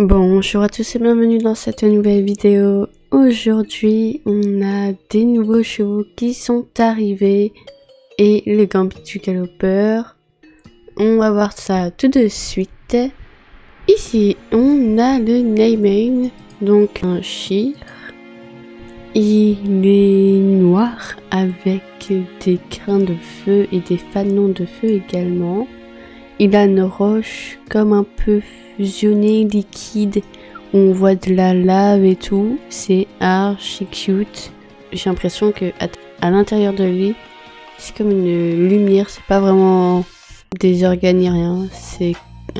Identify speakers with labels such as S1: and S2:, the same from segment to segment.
S1: Bonjour à tous et bienvenue dans cette nouvelle vidéo. Aujourd'hui, on a des nouveaux chevaux qui sont arrivés et le gambit du galopeur. On va voir ça tout de suite. Ici, on a le Neymain, donc un chir. Il est noir avec des crins de feu et des fanons de feu également. Il a une roche comme un peu fusionnée, liquide, où on voit de la lave et tout. C'est archi cute. J'ai l'impression que à l'intérieur de lui, c'est comme une lumière. C'est pas vraiment des organes ni rien. C'est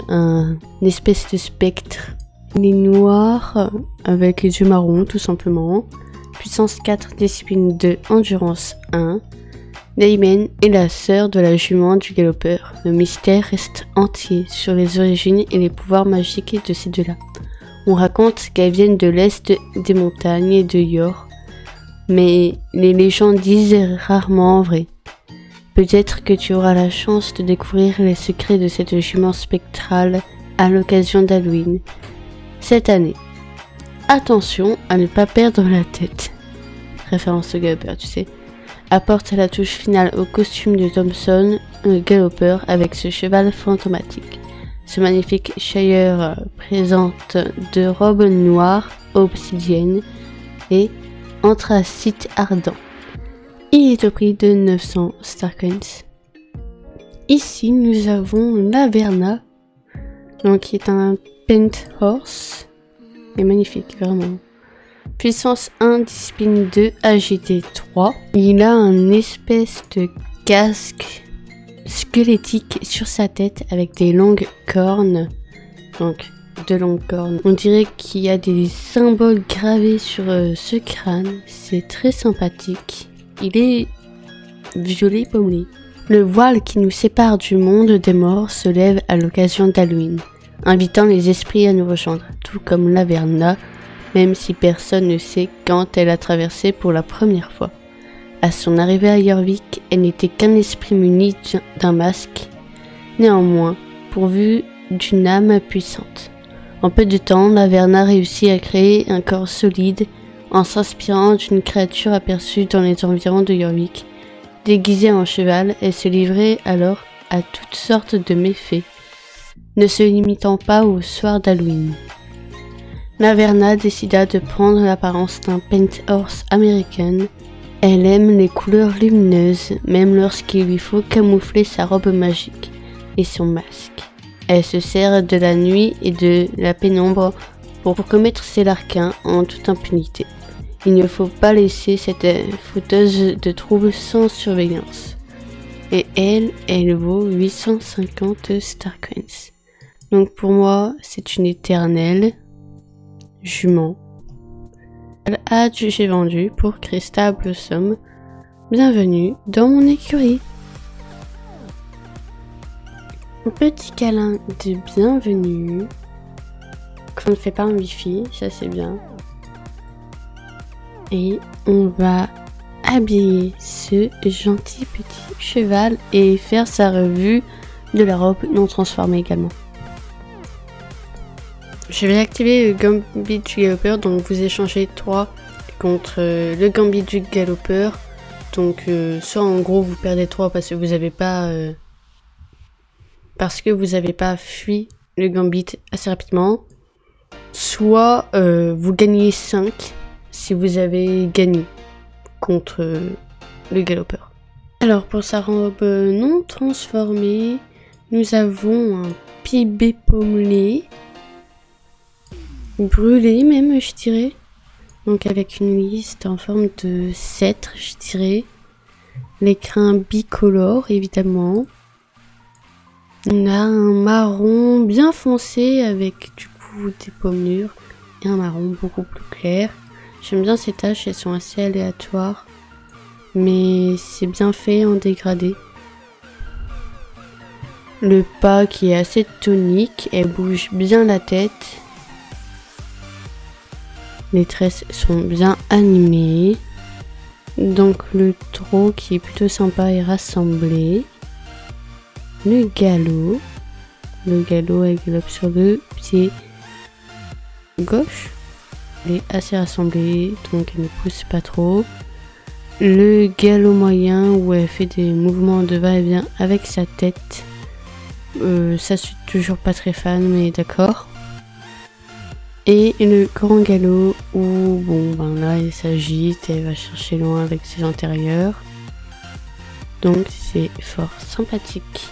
S1: une espèce de spectre. Il est noir avec les yeux marrons tout simplement. Puissance 4, discipline 2, endurance 1. Neymain est la sœur de la jument du galopeur. Le mystère reste entier sur les origines et les pouvoirs magiques de ces deux-là. On raconte qu'elles viennent de l'est des montagnes et de Yor, mais les légendes disent rarement vrai. Peut-être que tu auras la chance de découvrir les secrets de cette jument spectrale à l'occasion d'Halloween cette année. Attention à ne pas perdre la tête. Référence au galopeur, tu sais. Apporte la touche finale au costume de Thompson, un galopeur avec ce cheval fantomatique. Ce magnifique Shire présente deux robes noires obsidiennes et anthracite ardent. Il est au prix de 900 Starcoins. Ici, nous avons Laverna, donc qui est un Pent Horse. Il est magnifique, vraiment. Puissance 1, discipline 2, agilité 3. Il a un espèce de casque squelettique sur sa tête avec des longues cornes. Donc, de longues cornes. On dirait qu'il y a des symboles gravés sur ce crâne. C'est très sympathique. Il est violet pommelé. Le voile qui nous sépare du monde des morts se lève à l'occasion d'Halloween, invitant les esprits à nous rejoindre, tout comme Laverna, même si personne ne sait quand elle a traversé pour la première fois. À son arrivée à Jorvik, elle n'était qu'un esprit muni d'un masque, néanmoins pourvu d'une âme puissante. En peu de temps, Laverna réussit à créer un corps solide en s'inspirant d'une créature aperçue dans les environs de Jorvik. Déguisée en cheval, elle se livrait alors à toutes sortes de méfaits, ne se limitant pas au soir d'Halloween. Laverna décida de prendre l'apparence d'un Pent Horse américaine. Elle aime les couleurs lumineuses, même lorsqu'il lui faut camoufler sa robe magique et son masque. Elle se sert de la nuit et de la pénombre pour commettre ses larcins en toute impunité. Il ne faut pas laisser cette fauteuse de troubles sans surveillance. Et elle vaut 850 Starcoins. Donc pour moi, c'est une éternelle jument. J'ai vendu pour Krista Blossom. Bienvenue dans mon écurie. Un petit câlin de bienvenue. Qu'on ne fait pas un wifi, ça c'est bien. Et on va habiller ce gentil petit cheval et faire sa revue de la robe non transformée également. Je vais activer le gambit du galopeur, donc vous échangez 3 contre le gambit du galopeur. Donc soit en gros vous perdez 3 parce que vous n'avez pas fui le gambit assez rapidement, soit vous gagnez 5 si vous avez gagné contre le galopeur. Alors pour sa robe non transformée, nous avons un pibé pommelé, brûlé même je dirais, donc avec une liste en forme de cètre je dirais, les crins bicolores évidemment. On a un marron bien foncé avec du coup des pommures et un marron beaucoup plus clair. J'aime bien ces taches, elles sont assez aléatoires, mais c'est bien fait en dégradé. Le pas qui est assez tonique, elle bouge bien la tête. Les tresses sont bien animées. Donc le trot qui est plutôt sympa est rassemblé. Le galop elle galope sur le pied gauche. Elle est assez rassemblée, donc elle ne pousse pas trop. Le galop moyen où elle fait des mouvements de va-et-vient avec sa tête. Ça, je suis toujours pas très fan, mais d'accord. Et le grand galop où, bon, ben là, elle s'agite et elle va chercher loin avec ses antérieurs. Donc, c'est fort sympathique.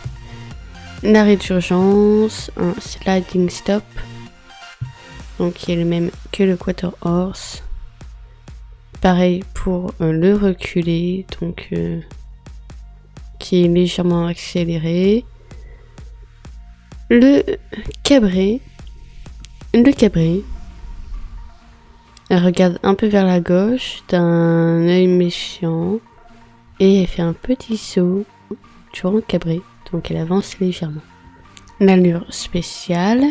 S1: L'arrêt d'urgence, un sliding stop. Donc, qui est le même que le quarter horse. Pareil pour le reculer, donc qui est légèrement accéléré. Le cabré. Le cabré. Elle regarde un peu vers la gauche d'un œil méfiant. Et elle fait un petit saut toujours en cabré. Donc elle avance légèrement. L'allure spéciale.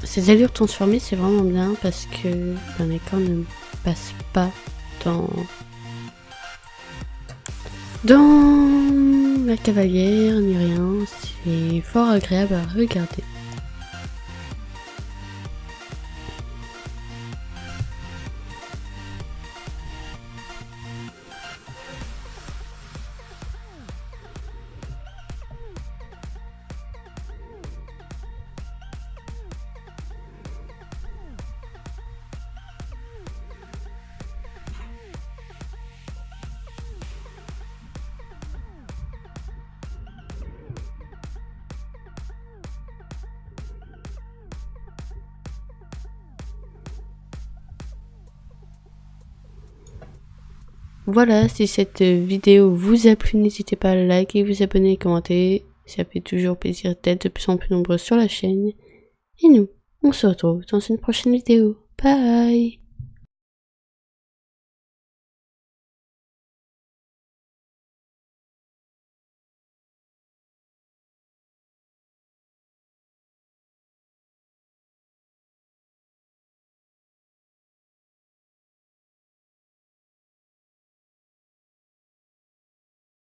S1: Ces allures transformées, c'est vraiment bien parce que les corps ne passent pas dans la cavalière ni rien. C'est fort agréable à regarder. Voilà, si cette vidéo vous a plu, n'hésitez pas à liker, vous abonner et commenter. Ça fait toujours plaisir d'être de plus en plus nombreux sur la chaîne. Et nous, on se retrouve dans une prochaine vidéo. Bye!